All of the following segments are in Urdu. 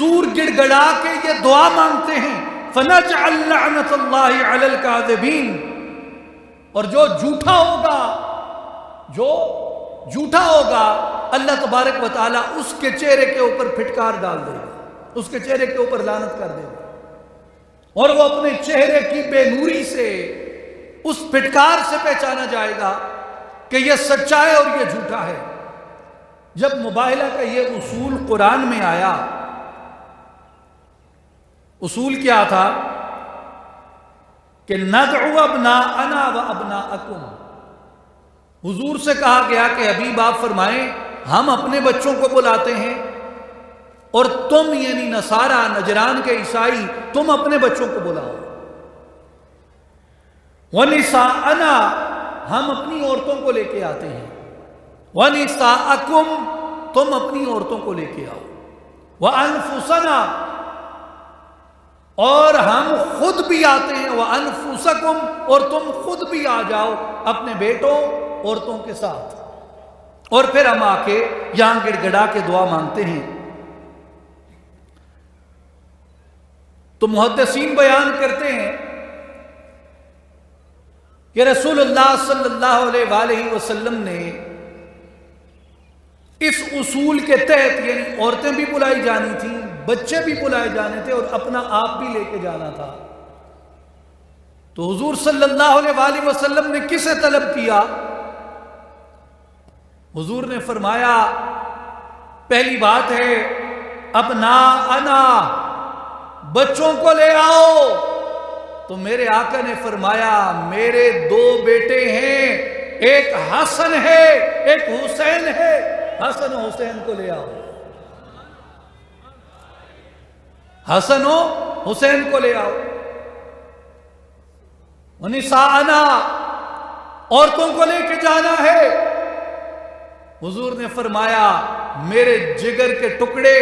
زور گڑ گڑا کے یہ دعا مانگتے ہیں فَنَجْعَلْ لَعْنَةَ اللَّهِ عَلَى الْكَاذِبِينَ، اور جو جھوٹا ہوگا اللہ تبارک و تعالیٰ اس کے چہرے کے اوپر پھٹکار ڈال دے گا، اس کے چہرے کے اوپر لعنت کر دے گا، اور وہ اپنے چہرے کی بے نوری سے اس پھٹکار سے پہچانا جائے گا کہ یہ سچا ہے اور یہ جھوٹا ہے۔ جب مباہلہ کا یہ اصول قرآن میں آیا، اصول کیا تھا کہ ندعو ابناءنا و ابناءکم، حضور سے کہا گیا کہ حبیب آپ فرمائیں ہم اپنے بچوں کو بلاتے ہیں اور تم یعنی نصارہ نجران کے عیسائی تم اپنے بچوں کو بلاؤ، وَنِسَاءَنَا ہم اپنی عورتوں کو لے کے آتے ہیں، وَنِسَاءَكُمْ تم اپنی عورتوں کو لے کے آؤ، وَأَنفُسَنَا اور ہم خود بھی آتے ہیں، وَأَنفُسَكُمْ اور تم خود بھی آ جاؤ اپنے بیٹوں عورتوں کے ساتھ، اور پھر ہم آ کے یہاں گڑ گڑا کے دعا مانگتے ہیں۔ تو محدثین بیان کرتے ہیں کہ رسول اللہ صلی اللہ علیہ وآلہ وسلم نے اس اصول کے تحت یعنی عورتیں بھی بلائی جانی تھیں، بچے بھی بلائے جانے تھے اور اپنا آپ بھی لے کے جانا تھا، تو حضور صلی اللہ علیہ وآلہ وسلم نے کسے طلب کیا؟ حضور نے فرمایا پہلی بات ہے ابناءنا، بچوں کو لے آؤ، تو میرے آقا نے فرمایا میرے دو بیٹے ہیں، ایک حسن ہے ایک حسین ہے، حسن و حسین کو لے آؤ، حسن و حسین کو لے آؤ، ونساءنا عورتوں کو لے کے جانا ہے۔ حضور نے فرمایا میرے جگر کے ٹکڑے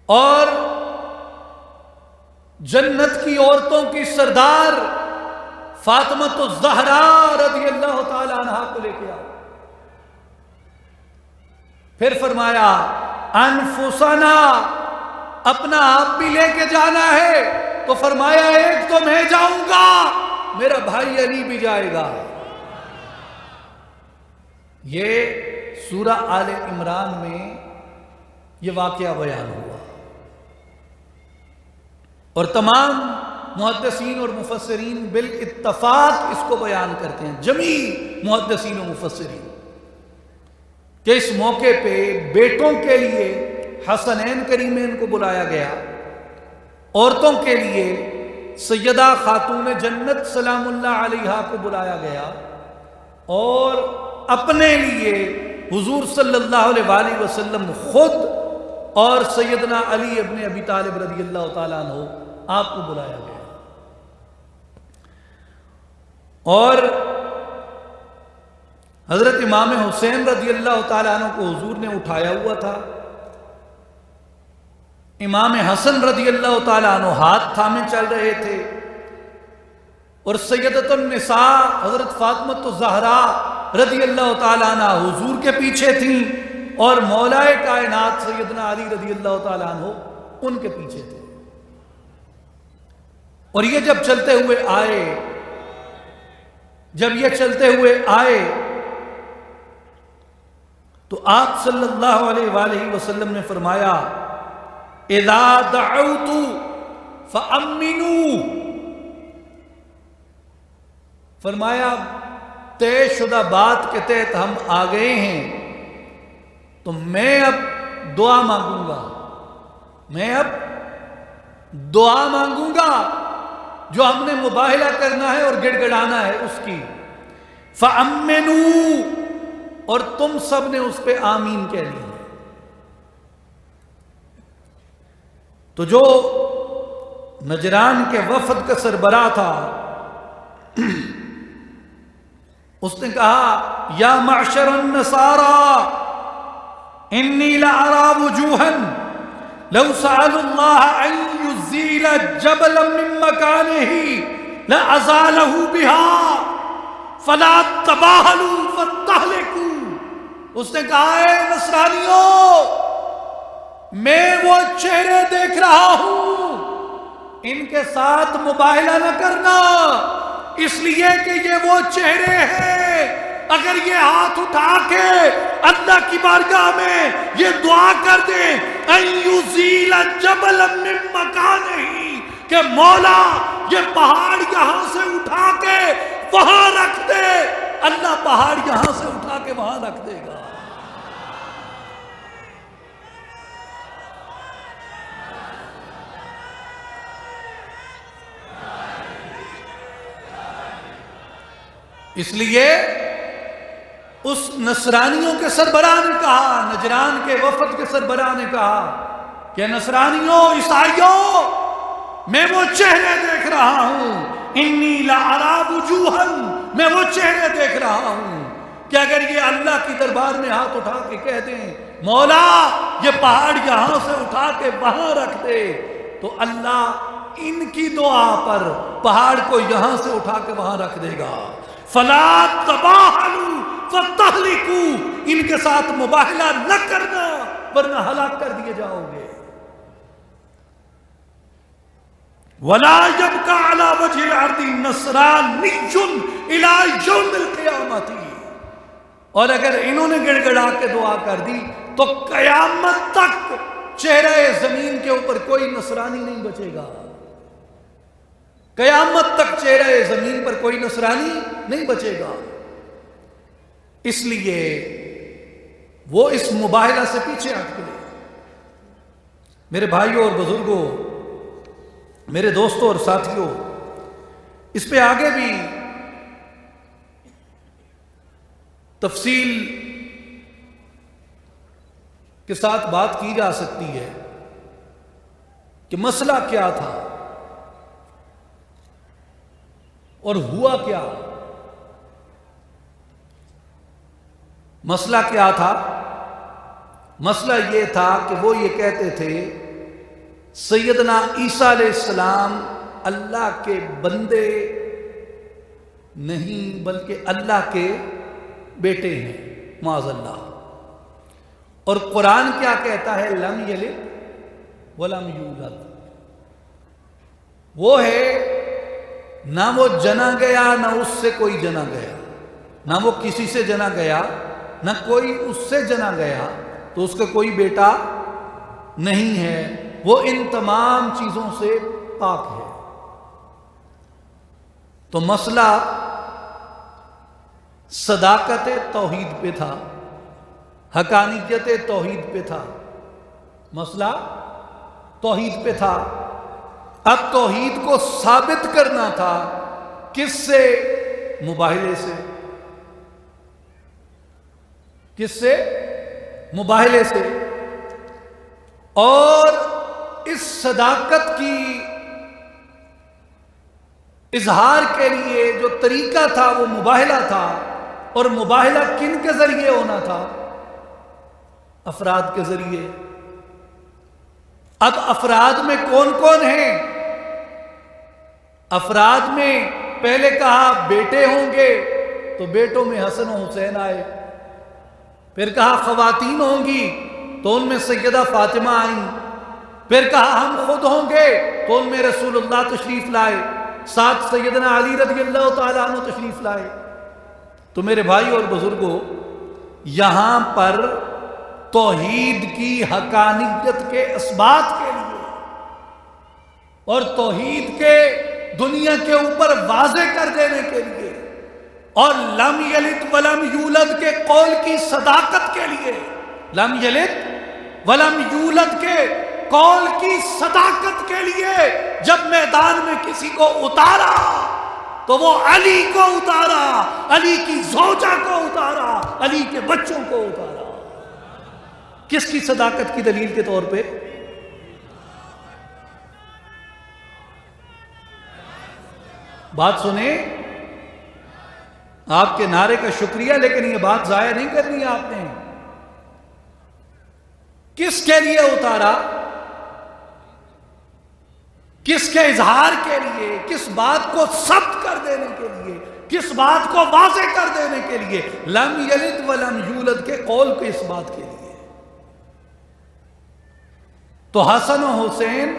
اور جنت کی عورتوں کی سردار فاطمہ الزہراء رضی اللہ تعالی عنہا کو لے کے آؤ، پھر فرمایا انفسنا اپنا آپ بھی لے کے جانا ہے، تو فرمایا ایک تو میں جاؤں گا، میرا بھائی علی بھی جائے گا۔ یہ سورہ آل عمران میں یہ واقعہ بیان ہوا، اور تمام محدثین اور مفسرین بالاتفاق اس کو بیان کرتے ہیں، جمیع محدثین و مفسرین، کہ اس موقع پہ بیٹوں کے لیے حسنین کریمین کو بلایا گیا، عورتوں کے لیے سیدہ خاتون جنت سلام اللہ علیہا کو بلایا گیا، اور اپنے لیے حضور صلی اللہ علیہ وآلہ وسلم خود اور سیدنا علی ابن ابی طالب رضی اللہ تعالیٰ عنہ آپ کو بلایا گیا، اور حضرت امام حسین رضی اللہ تعالیٰ عنہ کو حضور نے اٹھایا ہوا تھا، امام حسن رضی اللہ تعالیٰ عنہ ہاتھ تھامے چل رہے تھے، اور سیدۃ النساء حضرت فاطمہ الزہراء رضی اللہ تعالیٰ عنہ حضور کے پیچھے تھیں، اور مولا کائنات سیدنا علی رضی اللہ تعالیٰ عنہ ان کے پیچھے تھے، اور یہ جب چلتے ہوئے آئے تو آپ صلی اللہ علیہ وآلہ وسلم نے فرمایا اذا دعوت فامنوا، فرمایا طے شدہ بات کے تحت ہم آ گئے ہیں، تو میں اب دعا مانگوں گا جو ہم نے مباہلہ کرنا ہے اور گڑ گڑانا ہے اس کی، فامنوا، اور تم سب نے اس پہ آمین کہنی ہے۔ تو جو نجران کے وفد کا سربراہ تھا اس نے کہا یا معشر النصارى انی لأرى وجوہا لو سألوا اللہ ان يزیل جبلا من مکانہ لأزالہ بها فلا تباہلوا فتہلکوا۔ اس نے کہا اے نصرانیوں، میں وہ چہرے دیکھ رہا ہوں، ان کے ساتھ مباہلہ نہ کرنا، اس لیے کہ یہ وہ چہرے ہیں۔ اگر یہ ہاتھ اٹھا کے اللہ کی بارگاہ میں یہ دعا کر دیں ان یزیل جبلا من مکانہ، کہ مولا یہ پہاڑ یہاں سے اٹھا کے وہاں رکھ دے، اللہ پہاڑ یہاں سے اٹھا کے وہاں رکھ دے گا۔ اس لیے اس نصرانیوں کے سربراہ نے کہا، نجران کے وفد کے سربراہ نے کہا کہ نصرانیوں، عیسائیوں، میں وہ چہرے دیکھ رہا ہوں، انی لأری وجوہا، میں وہ چہرے دیکھ رہا ہوں کہ اگر یہ اللہ کی دربار میں ہاتھ اٹھا کے کہہ دیں مولا یہ پہاڑ یہاں سے اٹھا کے وہاں رکھ دے، تو اللہ ان کی دعا پر پہاڑ کو یہاں سے اٹھا کے وہاں رکھ دے گا۔ فلا تباہلوا فتہلکوا، ان کے ساتھ مباہلہ نہ کرنا ورنہ ہلاک کر دیے جاؤ گے۔ ولا يبقى على وجه الارض نصرانی الى یوم القیامت، اور اگر انہوں نے گڑ گڑا کے دعا کر دی تو قیامت تک چہرہ زمین کے اوپر کوئی نصرانی نہیں بچے گا، قیامت تک چہرہ زمین پر کوئی نصرانی نہیں بچے گا۔ اس لیے وہ اس مباہلہ سے پیچھے ہٹ گئے۔ میرے بھائیوں اور بزرگوں، میرے دوستوں اور ساتھیوں، اس پہ آگے بھی تفصیل کے ساتھ بات کی جا سکتی ہے کہ مسئلہ کیا تھا اور ہوا کیا۔ مسئلہ کیا تھا؟ مسئلہ یہ تھا کہ وہ یہ کہتے تھے سیدنا عیسیٰ علیہ السلام اللہ کے بندے نہیں بلکہ اللہ کے بیٹے ہیں، معاذ اللہ۔ اور قرآن کیا کہتا ہے؟ لم یلد ولم یولد، وہ ہے نہ وہ جنا گیا نہ اس سے کوئی جنا گیا، نہ وہ کسی سے جنا گیا نہ کوئی اس سے جنا گیا، تو اس کا کوئی بیٹا نہیں ہے، وہ ان تمام چیزوں سے پاک ہے۔ تو مسئلہ صداقت توحید پہ تھا، حقانیت توحید پہ تھا، مسئلہ توحید پہ تھا۔ اب توحید کو ثابت کرنا تھا، کس سے؟ مباہلے سے۔ کس سے؟ مباہلے سے۔ اور اس صداقت کی اظہار کے لیے جو طریقہ تھا وہ مباہلہ تھا، اور مباہلہ کن کے ذریعے ہونا تھا؟ افراد کے ذریعے۔ اب افراد میں کون کون ہیں؟ افراد میں پہلے کہا بیٹے ہوں گے، تو بیٹوں میں حسن و حسین آئے۔ پھر کہا خواتین ہوں گی، تو ان میں سیدہ فاطمہ آئیں۔ پھر کہا ہم خود ہوں گے، تو ان میں رسول اللہ تشریف لائے، ساتھ سیدنا علی رضی اللہ تعالیٰ عنہ تشریف لائے۔ تو میرے بھائی اور بزرگوں، یہاں پر توحید کی حقانیت کے اثبات کے لیے اور توحید کے دنیا کے اوپر واضح کر دینے کے لیے، اور لم یلد ولم یولد کے قول کی صداقت کے لیے، لم یلد ولم یولد کے قول کی صداقت کے لیے جب میدان میں کسی کو اتارا تو وہ علی کو اتارا، علی کی زوجہ کو اتارا، علی کے بچوں کو اتارا۔ کس کی صداقت کی دلیل کے طور پہ؟ بات سنیں، آپ کے نعرے کا شکریہ، لیکن یہ بات ضائع نہیں کرنی ہے آپ نے۔ کس کے لیے اتارا؟ کس کے اظہار کے لیے؟ کس بات کو ثبت کر دینے کے لیے؟ کس بات کو واضح کر دینے کے لیے؟ لم یلد ولم یولد کے قول کے اس بات کے لیے۔ تو حسن و حسین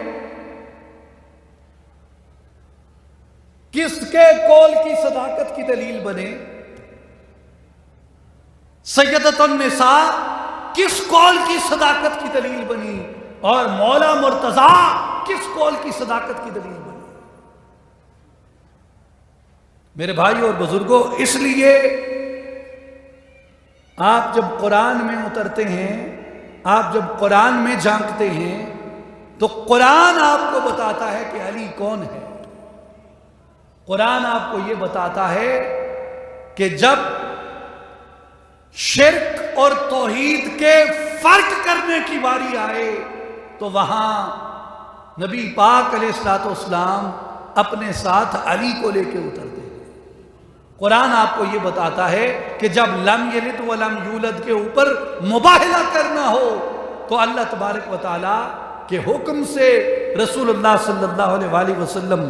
کس کے قول کی صداقت کی دلیل بنے؟ سیدۃ النساء کس قول کی صداقت کی دلیل بنی؟ اور مولا مرتضیٰ کس قول کی صداقت کی دلیل بنی؟ میرے بھائی اور بزرگوں، اس لیے آپ جب قرآن میں اترتے ہیں، آپ جب قرآن میں جھانکتے ہیں، تو قرآن آپ کو بتاتا ہے کہ علی کون ہے۔ قرآن آپ کو یہ بتاتا ہے کہ جب شرک اور توحید کے فرق کرنے کی باری آئے تو وہاں نبی پاک علیہ الصلوۃ والسلام اپنے ساتھ علی کو لے کے اترتے ہیں۔ قرآن آپ کو یہ بتاتا ہے کہ جب لم یلد ولم یولد کے اوپر مباہلہ کرنا ہو تو اللہ تبارک و تعالیٰ کے حکم سے رسول اللہ صلی اللہ علیہ وآلہ وسلم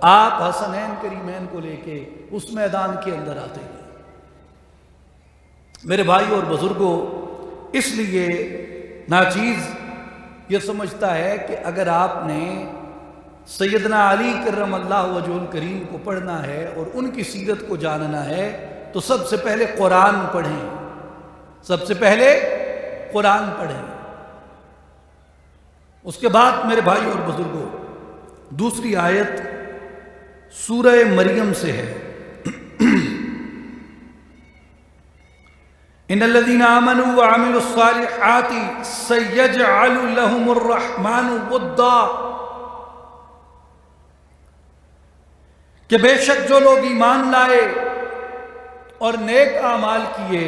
آپ حسنین کریمین کو لے کے اس میدان کے اندر آتے ہیں۔ میرے بھائی اور بزرگوں، اس لیے ناچیز یہ سمجھتا ہے کہ اگر آپ نے سیدنا علی کرم اللہ وجہ الکریم کو پڑھنا ہے اور ان کی سیرت کو جاننا ہے تو سب سے پہلے قرآن پڑھیں، سب سے پہلے قرآن پڑھیں۔ اس کے بعد میرے بھائی اور بزرگوں، دوسری آیت سورہ مریم سے ہے، ان الذین آمنوا وعملوا الصالحات سیجعل لهم الرحمن ودا، کہ بے شک جو لوگ ایمان لائے اور نیک اعمال کیے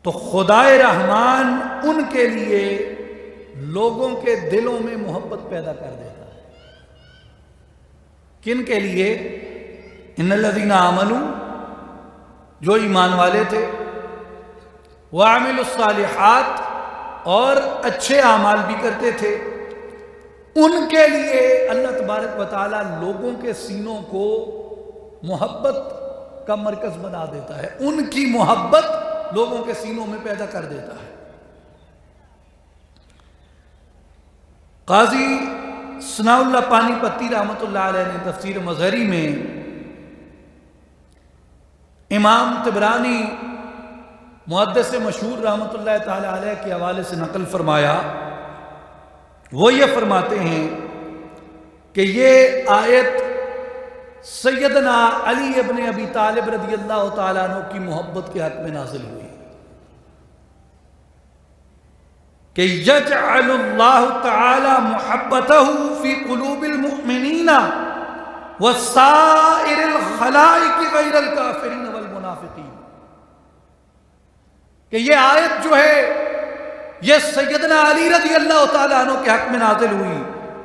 تو خدائے رحمان ان کے لیے لوگوں کے دلوں میں محبت پیدا کر دیتا ہے۔ کن کے لیے؟ ان الذین آمنوا، جو ایمان والے تھے، وعملوا الصالحات، اور اچھے اعمال بھی کرتے تھے، ان کے لیے اللہ تبارک و تعالیٰ لوگوں کے سینوں کو محبت کا مرکز بنا دیتا ہے، ان کی محبت لوگوں کے سینوں میں پیدا کر دیتا ہے۔ قاضی ثناء اللہ پانی پتی رحمۃ اللہ علیہ نے تفسیر مظہری میں امام طبرانی محدث مشہور رحمۃ اللہ تعالی علیہ کے حوالے سے نقل فرمایا، وہ یہ فرماتے ہیں کہ یہ آیت سیدنا علی ابن ابی طالب رضی اللہ تعالیٰ عنہ کی محبت کے حق میں نازل ہوئی کہ یجعل اللہ تعالی محبتہ فی قلوب المؤمنین وسائر الخلائق غیر الکافرین والمنافقین، کہ یہ آیت جو ہے یہ سیدنا علی رضی اللہ تعالیٰ عنہ کے حق میں نازل ہوئی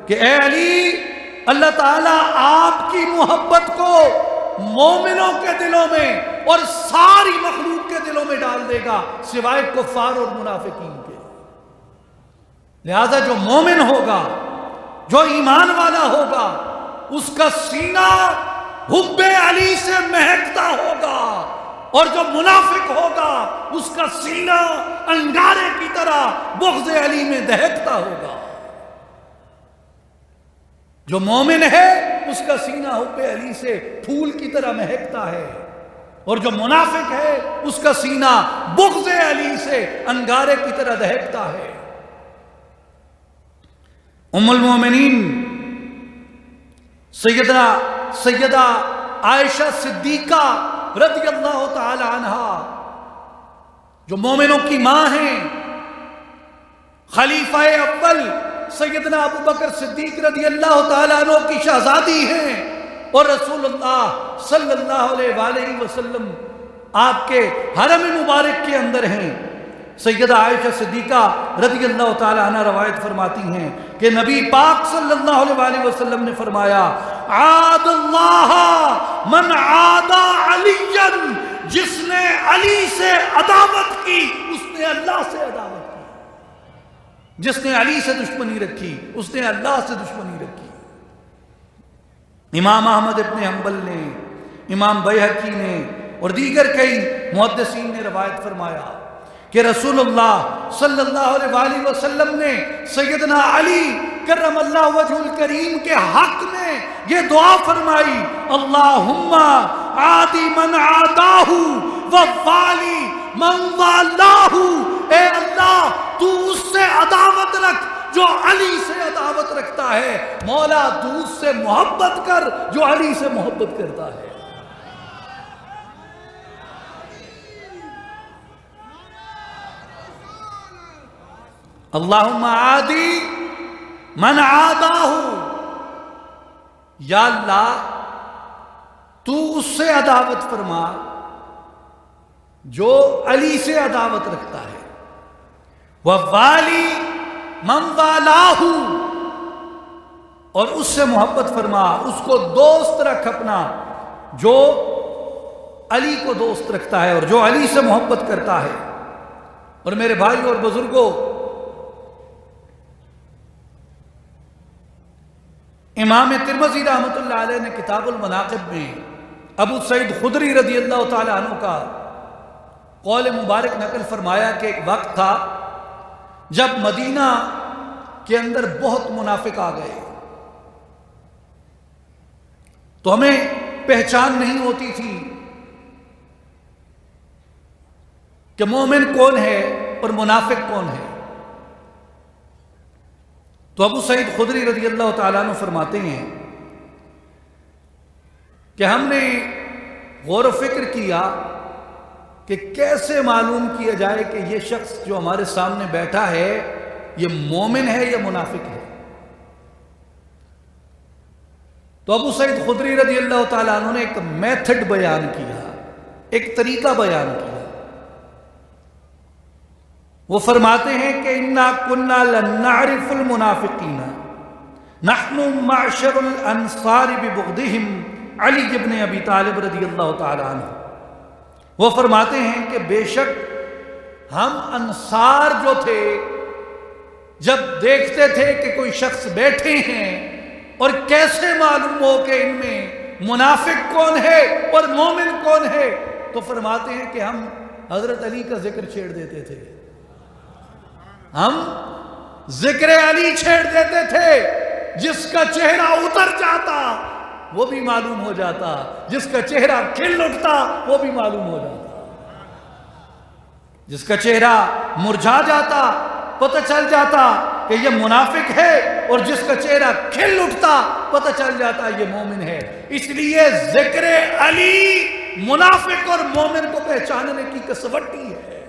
کہ اے علی، اللہ تعالیٰ آپ کی محبت کو مومنوں کے دلوں میں اور ساری مخلوق کے دلوں میں ڈال دے گا سوائے کفار اور منافقین کے۔ لہذا جو مومن ہوگا، جو ایمان والا ہوگا، اس کا سینہ حب علی سے مہکتا ہوگا، اور جو منافق ہوگا اس کا سینہ انگارے کی طرح بغض علی میں دہکتا ہوگا۔ جو مومن ہے اس کا سینہ حب علی سے پھول کی طرح مہکتا ہے، اور جو منافق ہے اس کا سینہ بغض علی سے انگارے کی طرح دہکتا ہے۔ ام المومنین سیدہ عائشہ صدیقہ رضی اللہ تعالی عنہا، جو مومنوں کی ماں ہیں، خلیفہ اول سیدنا ابو بکر صدیق رضی اللہ تعالیٰ عنہ کی شہزادی ہیں، اور رسول اللہ صلی اللہ علیہ وآلہ وسلم آپ کے حرم مبارک کے اندر ہیں۔ سیدہ عائشہ صدیقہ رضی اللہ تعالیٰ عنہ روایت فرماتی ہیں کہ نبی پاک صلی اللہ علیہ وآلہ وسلم نے فرمایا، عاد اللہ من عاد علی، جس نے علی سے عداوت کی اس نے اللہ سے عداوت کی، جس نے علی سے دشمنی رکھی اس نے اللہ سے دشمنی رکھی۔ امام احمد ابن حنبل نے، امام بیہقی نے اور دیگر کئی محدثین نے روایت فرمایا کہ رسول اللہ صلی اللہ علیہ وآلہ وسلم نے سیدنا علی کرم اللہ وجہ الکریم کے حق میں یہ دعا فرمائی، اللہم عادی من عاداہ ووالی من والاہ، اے اللہ تو اس سے عداوت رکھ جو علی سے عداوت رکھتا ہے، مولا تو اس سے محبت کر جو علی سے محبت کرتا ہے۔ اللہم عادی من عاداہ، یا اللہ تو اس سے عداوت فرما جو علی سے عداوت رکھتا ہے، ووالی من والاہ، اور اس سے محبت فرما، اس کو دوست رکھ اپنا جو علی کو دوست رکھتا ہے اور جو علی سے محبت کرتا ہے۔ اور میرے بھائیوں اور بزرگوں، امام ترمذی رحمۃ اللہ علیہ نے کتاب المناقب میں ابو سعید خدری رضی اللہ تعالی عنہ کا قول مبارک نقل فرمایا کہ ایک وقت تھا جب مدینہ کے اندر بہت منافق آ گئے، تو ہمیں پہچان نہیں ہوتی تھی کہ مومن کون ہے اور منافق کون ہے۔ تو ابو سعید خدری رضی اللہ تعالیٰ عنہ فرماتے ہیں کہ ہم نے غور و فکر کیا کہ کیسے معلوم کیا جائے کہ یہ شخص جو ہمارے سامنے بیٹھا ہے یہ مومن ہے یا منافق ہے۔ تو ابو سعید خدری رضی اللہ تعالیٰ عنہ نے ایک میتھڈ بیان کیا، ایک طریقہ بیان کیا۔ وہ فرماتے ہیں کہ اِنَّا كُنَّا لَنَعْرِفُ الْمُنَافِقِينَ نَحْنُ مَعْشَرُ الْأَنصَارِ بِبُغْضِهِمْ علی ابن ابی طالب رضی اللہ تعالیٰ عنہ۔ وہ فرماتے ہیں کہ بے شک ہم انصار جو تھے جب دیکھتے تھے کہ کوئی شخص بیٹھے ہیں اور کیسے معلوم ہو کہ ان میں منافق کون ہے اور مومن کون ہے، تو فرماتے ہیں کہ ہم حضرت علی کا ذکر چھیڑ دیتے تھے، ہم ذکر علی چھیڑ دیتے تھے، جس کا چہرہ اتر جاتا وہ بھی معلوم ہو جاتا، جس کا چہرہ کھل اٹھتا وہ بھی معلوم ہو جاتا، جس کا چہرہ مرجھا جاتا پتہ چل جاتا کہ یہ منافق ہے، اور جس کا چہرہ کھل اٹھتا پتہ چل جاتا یہ مومن ہے۔ اس لیے ذکر علی منافق اور مومن کو پہچاننے کی کسوٹی ہے۔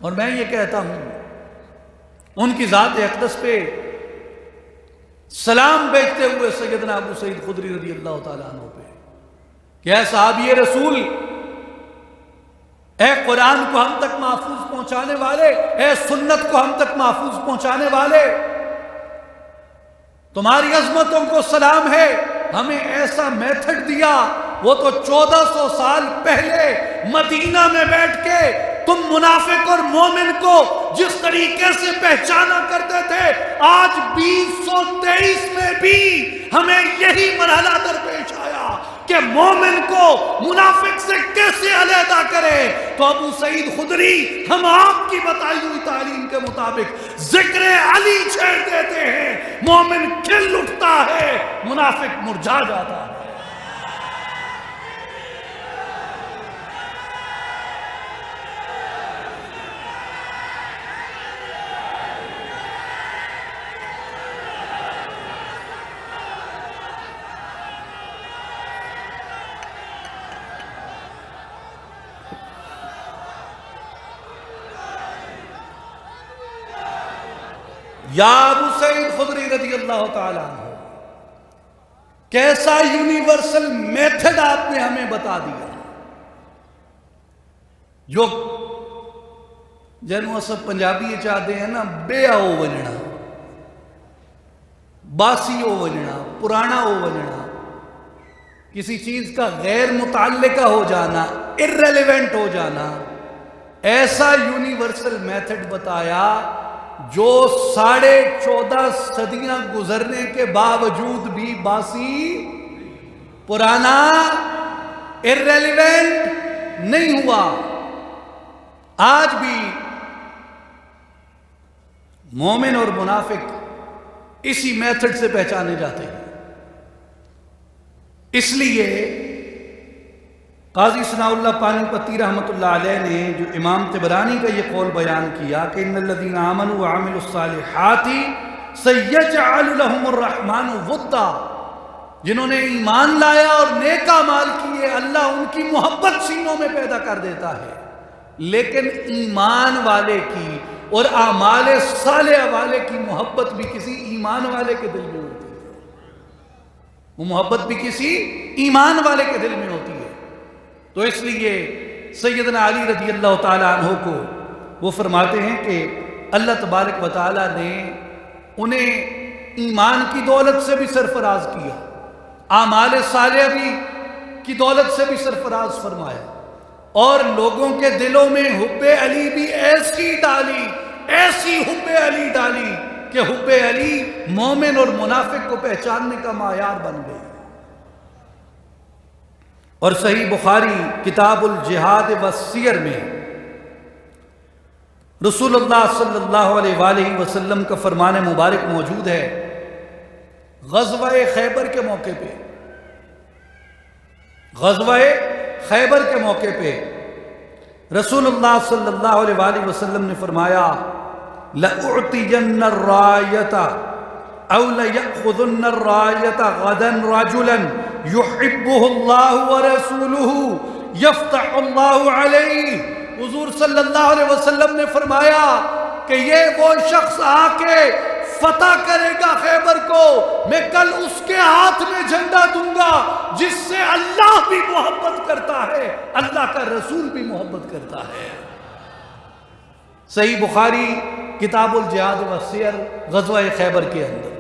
اور میں یہ کہتا ہوں ان کی ذات اقدس پہ سلام بیچتے ہوئے سیدنا ابو سعید خدری رضی اللہ تعالیٰ عنہ پہ کہ اے صحابی رسول، اے قرآن کو ہم تک محفوظ پہنچانے والے، اے سنت کو ہم تک محفوظ پہنچانے والے، تمہاری عظمتوں کو سلام ہے، ہمیں ایسا میتھڈ دیا۔ وہ تو 1400 سال پہلے مدینہ میں بیٹھ کے تم منافق اور مومن کو جس طریقے سے پہچانا کرتے تھے، آج 2023 میں بھی ہمیں یہی مرحلہ درپیش آیا کہ مومن کو منافق سے کیسے علیحدہ کرے۔ تو ابو سعید خدری ہم آپ کی بتائی ہوئی تعلیم کے مطابق ذکر علی چھیڑ دیتے ہیں، مومن کھل اٹھتا ہے، منافق مرجھا جاتا ہے۔ یا ابو سعید خدری رضی اللہ تعالیٰ عنہ، کیسا یونیورسل میتھڈ آپ نے ہمیں بتا دیا جو جنوں سب پنجابی چاہتے ہیں نا، بے آؤ ونجنا، باسی ہو ونجنا، پرانا ہو ونجنا، کسی چیز کا غیر متعلقہ ہو جانا، irrelevant ہو جانا، ایسا یونیورسل میتھڈ بتایا جو 14.5 صدیاں گزرنے کے باوجود بھی باسی، پرانا، irrelevant نہیں ہوا۔ آج بھی مومن اور منافق اسی میتھڈ سے پہچانے جاتے ہیں۔ اس لیے قاضی ثناء اللہ پانی پتی رحمۃ اللہ علیہ نے جو امام طبرانی کا یہ قول بیان کیا کہ ان الذین آمنوا وعملوا الصالحات سیجعل لهم الرحمن ودا، جنہوں نے ایمان لایا اور نیک اعمال کیے اللہ ان کی محبت سینوں میں پیدا کر دیتا ہے۔ لیکن ایمان والے کی اور اعمال صالحہ والے کی محبت بھی کسی ایمان والے کے دل میں ہوتی ہے، وہ محبت بھی کسی ایمان والے کے دل میں ہوتی ہے۔ تو اس لیے سیدنا علی رضی اللہ تعالیٰ عنہ کو وہ فرماتے ہیں کہ اللہ تبارک و تعالیٰ نے انہیں ایمان کی دولت سے بھی سرفراز کیا، اعمال صالحہ بھی کی دولت سے بھی سرفراز فرمایا، اور لوگوں کے دلوں میں حب علی بھی ایسی ڈالی، ایسی حب علی ڈالی کہ حب علی مومن اور منافق کو پہچاننے کا معیار بن گئی۔ اور صحیح بخاری کتاب الجہاد والسیر میں رسول اللہ صلی اللہ علیہ وآلہ وسلم کا فرمان مبارک موجود ہے۔ غزوہ خیبر کے موقع پہ، غزوہ خیبر کے موقع پہ رسول اللہ صلی اللہ علیہ وآلہ وسلم نے فرمایا لَأُعْطِيَنَّ الرَّایَةَ او لَيَأْخُذُنَّ الرَّایَةَ غَدًا رَجُلًا يُحِبُّهُ اللَّهُ وَرَسُولُهُ يَفْتَحُ اللَّهُ عَلَيْهِ۔ حضور صلی اللہ علیہ وسلم نے فرمایا کہ یہ وہ شخص آ کے فتح کرے گا خیبر کو، میں کل اس کے ہاتھ میں جھنڈا دوں گا جس سے اللہ بھی محبت کرتا ہے، اللہ کا رسول بھی محبت کرتا ہے۔ صحیح بخاری کتاب الجہاد والسیر غزوہ خیبر کے اندر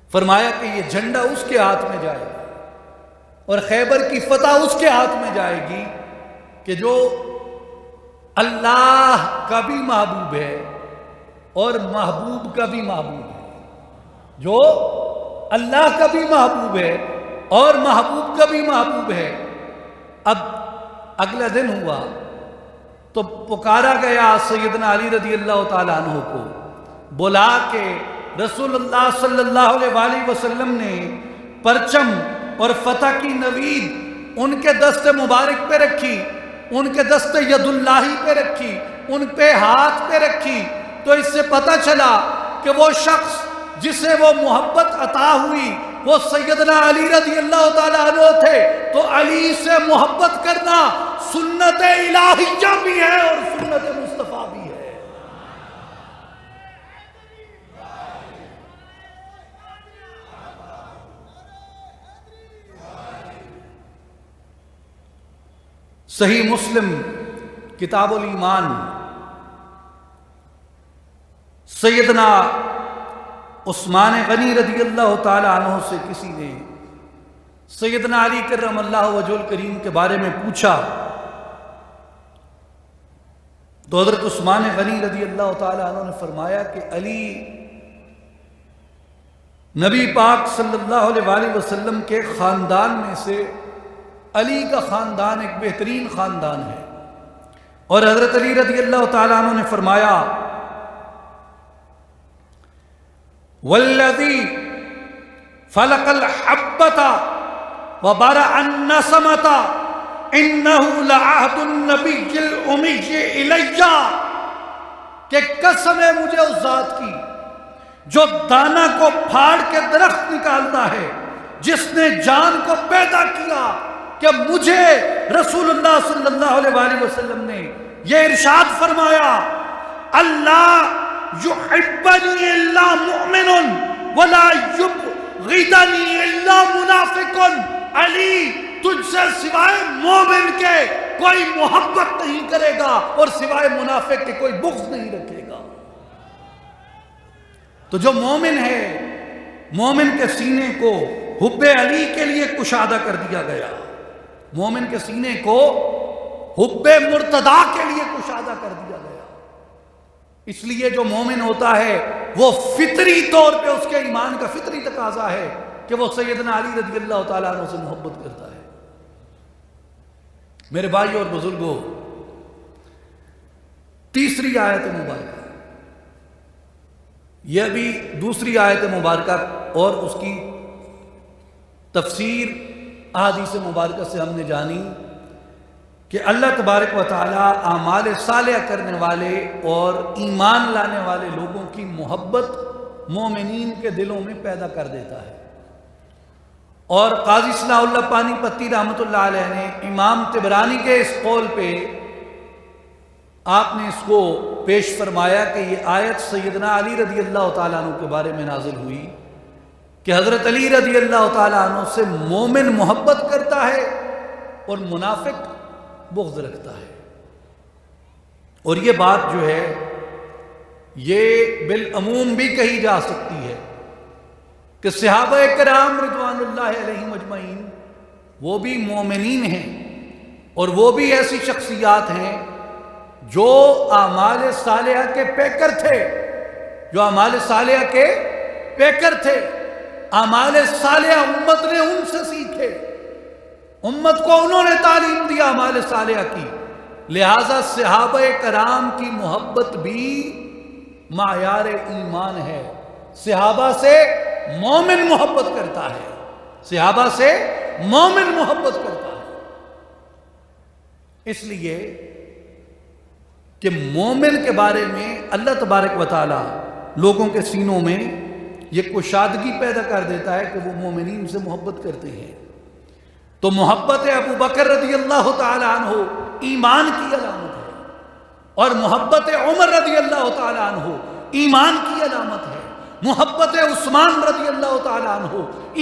فرمایا کہ یہ جھنڈا اس کے ہاتھ میں جائے گا اور خیبر کی فتح اس کے ہاتھ میں جائے گی کہ جو اللہ کا بھی محبوب ہے اور محبوب کا بھی محبوب ہے، جو اللہ کا بھی محبوب ہے اور محبوب کا بھی محبوب ہے۔ اب اگلا دن ہوا تو پکارا گیا سیدنا علی رضی اللہ تعالیٰ عنہ کو، بلا کے رسول اللہ صلی اللہ علیہ وآلہ وسلم نے پرچم اور فتح کی نوید ان کے دست مبارک پہ رکھی، ان کے دست ید اللہ پہ رکھی، ان پہ ہاتھ پہ رکھی، تو اس سے پتہ چلا کہ وہ شخص جسے وہ محبت عطا ہوئی وہ سیدنا علی رضی اللہ تعالیٰ عنہ تھے۔ تو علی سے محبت کرنا سنت الہیہ بھی ہے اور سنت مصطفیٰ بھی ہے۔ صحیح مسلم کتاب الایمان سیدنا عثمان غنی رضی اللہ تعالی عنہ سے کسی نے سیدنا علی کرم اللہ وجہ الکریم کے بارے میں پوچھا تو حضرت عثمان غنی رضی اللہ تعالی عنہ نے فرمایا کہ علی نبی پاک صلی اللہ علیہ وآلہ وسلم کے خاندان میں سے علی کا خاندان ایک بہترین خاندان ہے۔ اور حضرت علی رضی اللہ تعالی عنہ نے فرمایا والذی فلق الحبۃ وبرأ النسمۃ انہ لعہد النبی الامی الیہ، کہ قسم ہے مجھے اس ذات کی جو دانہ کو پھاڑ کے درخت نکالتا ہے، جس نے جان کو پیدا کیا، کہ مجھے رسول اللہ صلی اللہ علیہ وآلہ وسلم نے یہ ارشاد فرمایا اللہ یحبنی الا مؤمن ولا یبغضنی الا منافق، علی تجھ سے سوائے مومن کے کوئی محبت نہیں کرے گا اور سوائے منافق کے کوئی بغض نہیں رکھے گا۔ تو جو مومن ہے، مومن کے سینے کو حب علی کے لیے کشادہ کر دیا گیا، مومن کے سینے کو حب مرتضی کے لیے کشادہ کر دیا گیا۔ اس لیے جو مومن ہوتا ہے وہ فطری طور پہ اس کے ایمان کا فطری تقاضا ہے کہ وہ سیدنا علی رضی اللہ تعالیٰ عنہ سے محبت کرتا ہے۔ میرے بھائی اور بزرگوں، تیسری آیت مبارکہ، یہ بھی دوسری آیت مبارکہ اور اس کی تفسیر احادیث مبارکہ سے ہم نے جانی کہ اللہ تبارک و تعالیٰ اعمال صالحہ کرنے والے اور ایمان لانے والے لوگوں کی محبت مومنین کے دلوں میں پیدا کر دیتا ہے۔ اور قاضی صلاح اللہ پانی پتی رحمۃ اللہ علیہ نے امام طبرانی کے اس قول پہ آپ نے اس کو پیش فرمایا کہ یہ آیت سیدنا علی رضی اللہ تعالیٰ عنہ کے بارے میں نازل ہوئی کہ حضرت علی رضی اللہ تعالیٰ عنہ سے مومن محبت کرتا ہے اور منافق بغض رکھتا ہے۔ اور یہ بات جو ہے یہ بالعموم بھی کہی جا سکتی ہے کہ صحابہ کرام رضوان اللہ علیہم اجمعین وہ بھی مومنین ہیں اور وہ بھی ایسی شخصیات ہیں جو اعمال صالحہ کے پیکر تھے، جو اعمال صالحہ کے پیکر تھے۔ اعمال صالحہ امت نے ان سے سیکھے، امت کو انہوں نے تعلیم دیا اعمال صالحہ کی، لہذا صحابہ کرام کی محبت بھی معیار ایمان ہے۔ صحابہ سے مومن محبت کرتا ہے، صحابہ سے مومن محبت کرتا ہے، اس لیے کہ مومن کے بارے میں اللہ تبارک و تعالی لوگوں کے سینوں میں یہ کشادگی پیدا کر دیتا ہے کہ وہ مومنین سے محبت کرتے ہیں۔ تو محبت ابو بکر رضی اللہ تعالی عنہ ایمان کی علامت ہے، اور محبت عمر رضی اللہ تعالی عنہ ایمان کی علامت ہے، محبت عثمان رضی اللہ تعالی عنہ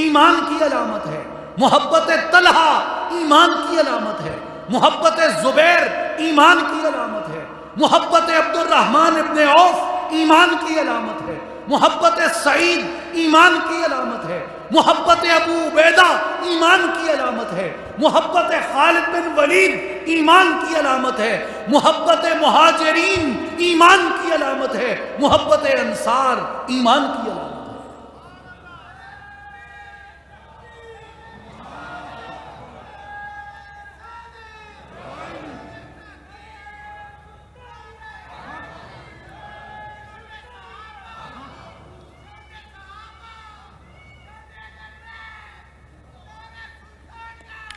ایمان کی علامت ہے، محبت طلحہ ایمان کی علامت ہے، محبت زبیر ایمان کی علامت ہے، محبت عبد الرحمن ابن عوف ایمان کی علامت ہے، محبت سعید ایمان کی علامت ہے، محبت ابو عبیدہ ایمان کی علامت ہے، محبت خالد بن ولید ایمان کی علامت ہے، محبت مہاجرین ایمان کی علامت ہے، محبت انصار ایمان کی علامت ہے۔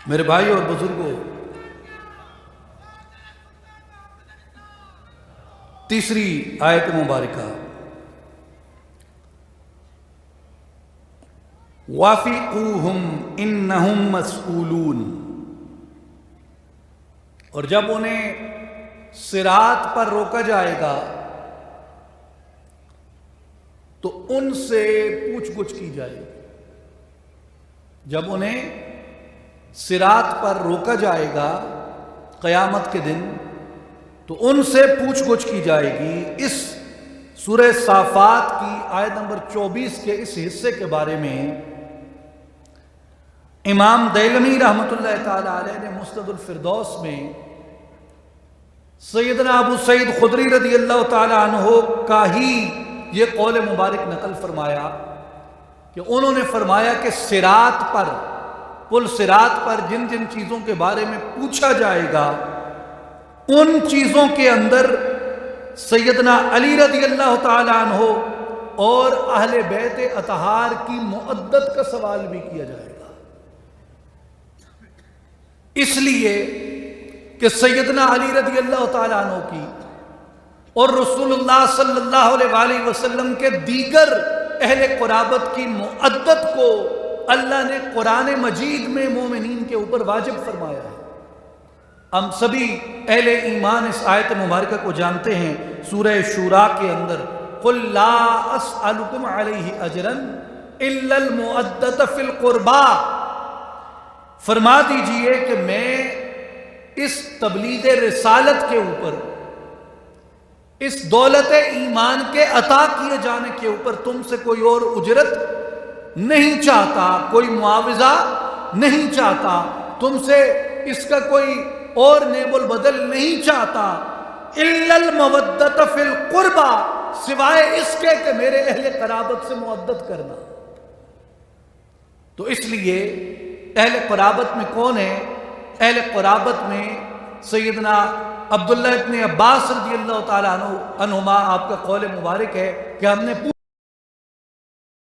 میرے بھائی اور بزرگوں، تیسری آیت مبارکہ وَافِقُوهُمْ إِنَّهُمْ مَسْئُولُونَ، اور جب انہیں صراط پر روکا جائے گا تو ان سے پوچھ گچھ کی جائے گی۔ جب انہیں صراط پر روکا جائے گا قیامت کے دن تو ان سے پوچھ گچھ کی جائے گی۔ اس سورہ صافات کی آیت نمبر 24 کے اس حصے کے بارے میں امام دیلمی رحمۃ اللہ تعالی علیہ نے مسند الفردوس میں سیدنا ابو سعید خدری رضی اللہ تعالی عنہ کا ہی یہ قول مبارک نقل فرمایا کہ انہوں نے فرمایا کہ صراط پر، پل صراط پر جن جن چیزوں کے بارے میں پوچھا جائے گا ان چیزوں کے اندر سیدنا علی رضی اللہ تعالی عنہ اور اہل بیت اطہار کی مؤدت کا سوال بھی کیا جائے گا، اس لیے کہ سیدنا علی رضی اللہ تعالی عنہ کی اور رسول اللہ صلی اللہ علیہ وآلہ وسلم کے دیگر اہل قرابت کی مؤدت کو اللہ نے قرآن مجید میں مومنین کے اوپر واجب فرمایا ہے۔ ہم سبھی اہل ایمان اس آیت مبارکہ کو جانتے ہیں، سورہ شورا کے اندر قُلْ لَا أَسْأَلُكُمْ عَلَيْهِ أَجْرًا إِلَّا الْمُؤَدَّةَ فِي الْقُرْبَى، فرما دیجئے کہ میں اس تبلیغ رسالت کے اوپر، اس دولت ایمان کے عطا کیے جانے کے اوپر تم سے کوئی اور اجرت نہیں چاہتا، کوئی معاوضہ نہیں چاہتا، تم سے اس کا کوئی اور نیب البدل نہیں چاہتا، الا المودۃ فی القربى، سوائے اس کے کہ میرے اہل قرابت سے مودت کرنا۔ تو اس لیے اہل قرابت میں کون ہے؟ اہل قرابت میں سیدنا عبداللہ ابن عباس رضی اللہ تعالیٰ عنہما آپ کا قول مبارک ہے کہ ہم نے